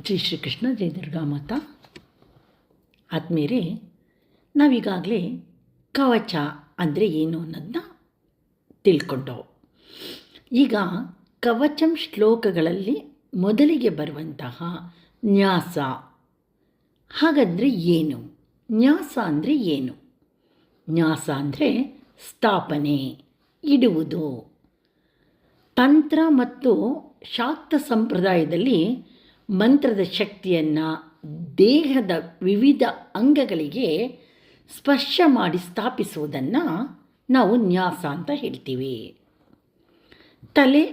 ಜೈ ಶ್ರೀಕೃಷ್ಣ, ಜೈ ದುರ್ಗಾ ಮಾತಾ. ಆದ್ಮೇಲೆ ನಾವೀಗಾಗಲೇ ಕವಚ ಅಂದರೆ ಏನು ಅನ್ನೋದನ್ನ ತಿಳ್ಕೊಂಡವು. ಈಗ ಕವಚಂ ಶ್ಲೋಕಗಳಲ್ಲಿ ಮೊದಲಿಗೆ ಬರುವಂತಹ ನ್ಯಾಸ, ಹಾಗಾದರೆ ಏನು? ನ್ಯಾಸ ಅಂದರೆ ಏನು? ನ್ಯಾಸ ಅಂದರೆ ಸ್ಥಾಪನೆ, ಇಡುವುದು. ತಂತ್ರ ಮತ್ತು ಶಾಕ್ತ ಸಂಪ್ರದಾಯದಲ್ಲಿ ಮಂತ್ರದ ಶಕ್ತಿಯನ್ನು ದೇಹದ ವಿವಿಧ ಅಂಗಗಳಿಗೆ ಸ್ಪರ್ಶ ಮಾಡಿ ಸ್ಥಾಪಿಸುವುದನ್ನು ನಾವು ನ್ಯಾಸ ಅಂತ ಹೇಳ್ತೀವಿ. ತಲೆ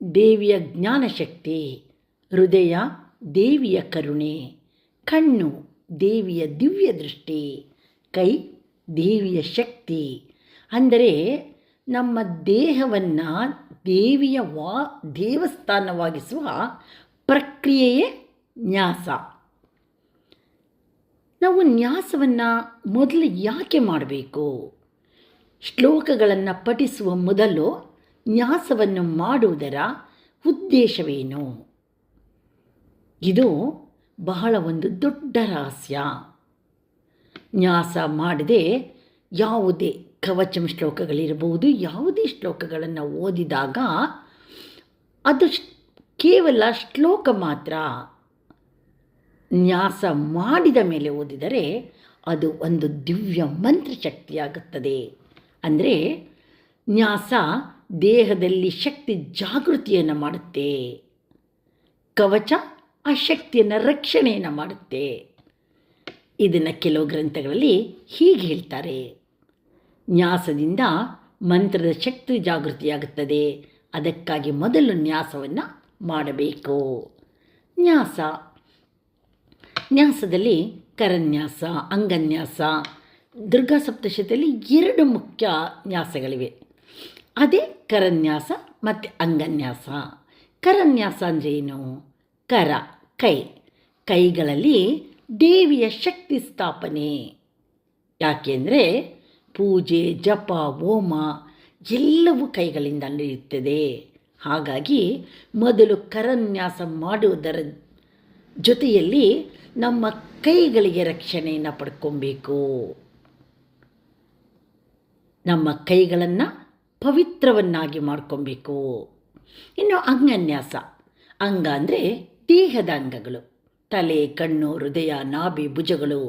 ದೇವಿಯ ಜ್ಞಾನಶಕ್ತಿ, ಹೃದಯ ದೇವಿಯ ಕರುಣೆ, ಕಣ್ಣು ದೇವಿಯ ದಿವ್ಯ ದೃಷ್ಟಿ, ಕೈ ದೇವಿಯ ಶಕ್ತಿ. ಅಂದರೆ ನಮ್ಮ ದೇಹವನ್ನು ದೇವಿಯ ದೇವಸ್ಥಾನವಾಗಿಸುವ ಪ್ರಕ್ರಿಯೆಯೇ ನ್ಯಾಸ. ನಾವು ನ್ಯಾಸವನ್ನು ಮೊದಲು ಯಾಕೆ ಮಾಡಬೇಕು? ಶ್ಲೋಕಗಳನ್ನು ಪಠಿಸುವ ಮೊದಲು ನ್ಯಾಸವನ್ನು ಮಾಡುವುದರ ಉದ್ದೇಶವೇನು? ಇದು ಬಹಳ ಒಂದು ದೊಡ್ಡ ರಹಸ್ಯ. ನ್ಯಾಸ ಮಾಡದೆ ಯಾವುದೇ ಕವಚಂ ಶ್ಲೋಕಗಳಿರಬಹುದು, ಯಾವುದೇ ಶ್ಲೋಕಗಳನ್ನು ಓದಿದಾಗ ಅದು ಕೇವಲ ಶ್ಲೋಕ ಮಾತ್ರ. ನ್ಯಾಸ ಮಾಡಿದ ಮೇಲೆ ಓದಿದರೆ ಅದು ಒಂದು ದಿವ್ಯ ಮಂತ್ರಶಕ್ತಿಯಾಗುತ್ತದೆ. ಅಂದರೆ ನ್ಯಾಸ ದೇಹದಲ್ಲಿ ಶಕ್ತಿ ಜಾಗೃತಿಯನ್ನು ಮಾಡುತ್ತೆ, ಕವಚ ಆ ಶಕ್ತಿಯನ್ನು ರಕ್ಷಣೆಯನ್ನು ಮಾಡುತ್ತೆ. ಇದನ್ನು ಕೆಲವು ಗ್ರಂಥಗಳಲ್ಲಿ ಹೀಗೆ ಹೇಳ್ತಾರೆ: ನ್ಯಾಸದಿಂದ ಮಂತ್ರದ ಶಕ್ತಿ ಜಾಗೃತಿಯಾಗುತ್ತದೆ, ಅದಕ್ಕಾಗಿ ಮೊದಲು ನ್ಯಾಸವನ್ನು ಮಾಡಬೇಕು. ನ್ಯಾಸದಲ್ಲಿ ಕರನ್ಯಾಸ, ಅಂಗನ್ಯಾಸ. ದುರ್ಗಾ ಸಪ್ತಶತಿಯಲ್ಲಿ 2 ಮುಖ್ಯ ನ್ಯಾಸಗಳಿವೆ. ಅದೇ ಕರನ್ಯಾಸ ಮತ್ತು ಅಂಗನ್ಯಾಸ. ಕರನ್ಯಾಸ ಅಂದರೆ ಏನು? ಕರ ಕೈಗಳಲ್ಲಿ ದೇವಿಯ ಶಕ್ತಿ ಸ್ಥಾಪನೆ. ಯಾಕೆಂದರೆ ಪೂಜೆ, ಜಪ, ಹೋಮ ಎಲ್ಲವೂ ಕೈಗಳಿಂದ ನಡೆಯುತ್ತದೆ. ಹಾಗಾಗಿ ಮೊದಲು ಕರನ್ಯಾಸ ಮಾಡುವುದರ ಜೊತೆಯಲ್ಲಿ ನಮ್ಮ ಕೈಗಳಿಗೆ ರಕ್ಷಣೆಯನ್ನು ಪಡ್ಕೊಬೇಕು. ನಮ್ಮ ಕೈಗಳನ್ನು ಪವಿತ್ರವನ್ನಾಗಿ ಮಾಡ್ಕೊಬೇಕು. ಇನ್ನು ಅಂಗನ್ಯಾಸ. ಅಂಗ ಅಂದರೆ ದೇಹದ ಅಂಗಗಳು, ತಲೆ, ಕಣ್ಣು, ಹೃದಯ, ನಾಭಿ, ಭುಜಗಳು.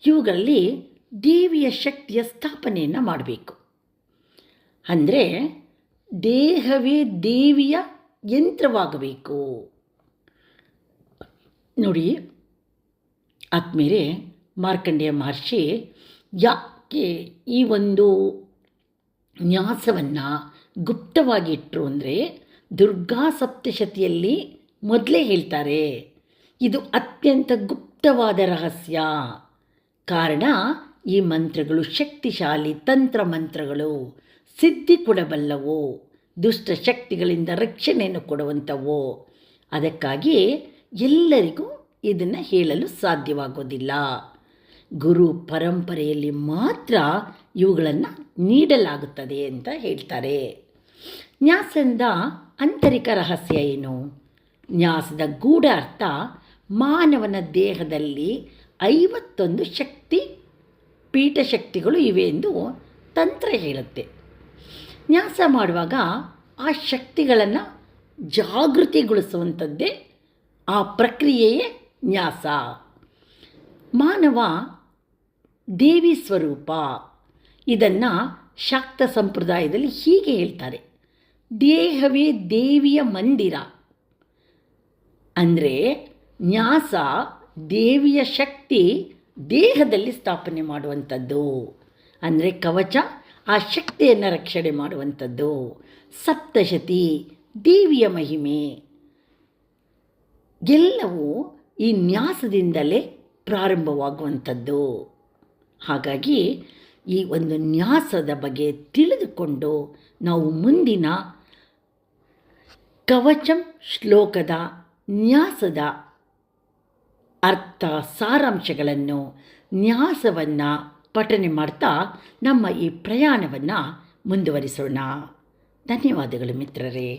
ಇವುಗಳಲ್ಲಿ ದೇವಿಯ ಶಕ್ತಿಯ ಸ್ಥಾಪನೆಯನ್ನು ಮಾಡಬೇಕು. ಅಂದರೆ ದೇಹವೇ ದೇವಿಯ ಯಂತ್ರವಾಗಬೇಕು. ನೋಡಿ ಆದ್ಮೇಲೆ ಮಾರ್ಕಂಡೇಯ ಮಹರ್ಷಿ ಯಾಕೆ ಈ ಒಂದು ನ್ಯಾಸವನ್ನು ಗುಪ್ತವಾಗಿ ಇಟ್ಟರು ಅಂದರೆ, ದುರ್ಗಾ ಸಪ್ತಶತಿಯಲ್ಲಿ ಮೊದಲೇ ಹೇಳ್ತಾರೆ ಇದು ಅತ್ಯಂತ ಗುಪ್ತವಾದ ರಹಸ್ಯ. ಕಾರಣ ಈ ಮಂತ್ರಗಳು ಶಕ್ತಿಶಾಲಿ ತಂತ್ರ ಮಂತ್ರಗಳು, ಸಿದ್ಧಿ ಕೊಡಬಲ್ಲವು, ದುಷ್ಟ ಶಕ್ತಿಗಳಿಂದ ರಕ್ಷಣೆಯನ್ನು ಕೊಡುವಂಥವು. ಅದಕ್ಕಾಗಿ ಎಲ್ಲರಿಗೂ ಇದನ್ನು ಹೇಳಲು ಸಾಧ್ಯವಾಗೋದಿಲ್ಲ. ಗುರು ಪರಂಪರೆಯಲ್ಲಿ ಮಾತ್ರ ಇವುಗಳನ್ನು ನೀಡಲಾಗುತ್ತದೆ ಅಂತ ಹೇಳ್ತಾರೆ. ನ್ಯಾಸದ ಆಂತರಿಕ ರಹಸ್ಯ ಏನು? ನ್ಯಾಸದ ಗೂಢ ಅರ್ಥ, ಮಾನವನ ದೇಹದಲ್ಲಿ 51 ಪೀಠಶಕ್ತಿಗಳು ಇವೆ ಎಂದು ತಂತ್ರ ಹೇಳುತ್ತೆ. ನ್ಯಾಸ ಮಾಡುವಾಗ ಆ ಶಕ್ತಿಗಳನ್ನು ಜಾಗೃತಿಗೊಳಿಸುವಂಥದ್ದೇ ಆ ಪ್ರಕ್ರಿಯೆಯೇ ನ್ಯಾಸ. ಮಾನವ ದೇವಿ ಸ್ವರೂಪ. ಇದನ್ನು ಶಾಕ್ತ ಸಂಪ್ರದಾಯದಲ್ಲಿ ಹೀಗೆ ಹೇಳ್ತಾರೆ: ದೇಹವೇ ದೇವಿಯ ಮಂದಿರ. ಅಂದರೆ ನ್ಯಾಸ ದೇವಿಯ ಶಕ್ತಿ ದೇಹದಲ್ಲಿ ಸ್ಥಾಪನೆ ಮಾಡುವಂಥದ್ದು. ಅಂದರೆ ಕವಚ ಆ ಶಕ್ತಿಯನ್ನು ರಕ್ಷಣೆ ಮಾಡುವಂಥದ್ದು. ಸಪ್ತಶತಿ ದೇವಿಯ ಮಹಿಮೆ ಎಲ್ಲವೂ ಈ ನ್ಯಾಸದಿಂದಲೇ ಪ್ರಾರಂಭವಾಗುವಂಥದ್ದು. ಹಾಗಾಗಿ ಈ ಒಂದು ನ್ಯಾಸದ ಬಗ್ಗೆ ತಿಳಿದುಕೊಂಡು ನಾವು ಮುಂದಿನ ಕವಚಂ ಶ್ಲೋಕದ ನ್ಯಾಸದ ಅರ್ಥ ಸಾರಾಂಶಗಳನ್ನು, ನ್ಯಾಸವನ್ನು ಪಠನೆ ಮಾಡ್ತಾ ನಮ್ಮ ಈ ಪ್ರಯಾಣವನ್ನು ಮುಂದುವರಿಸೋಣ. ಧನ್ಯವಾದಗಳು ಮಿತ್ರರೇ.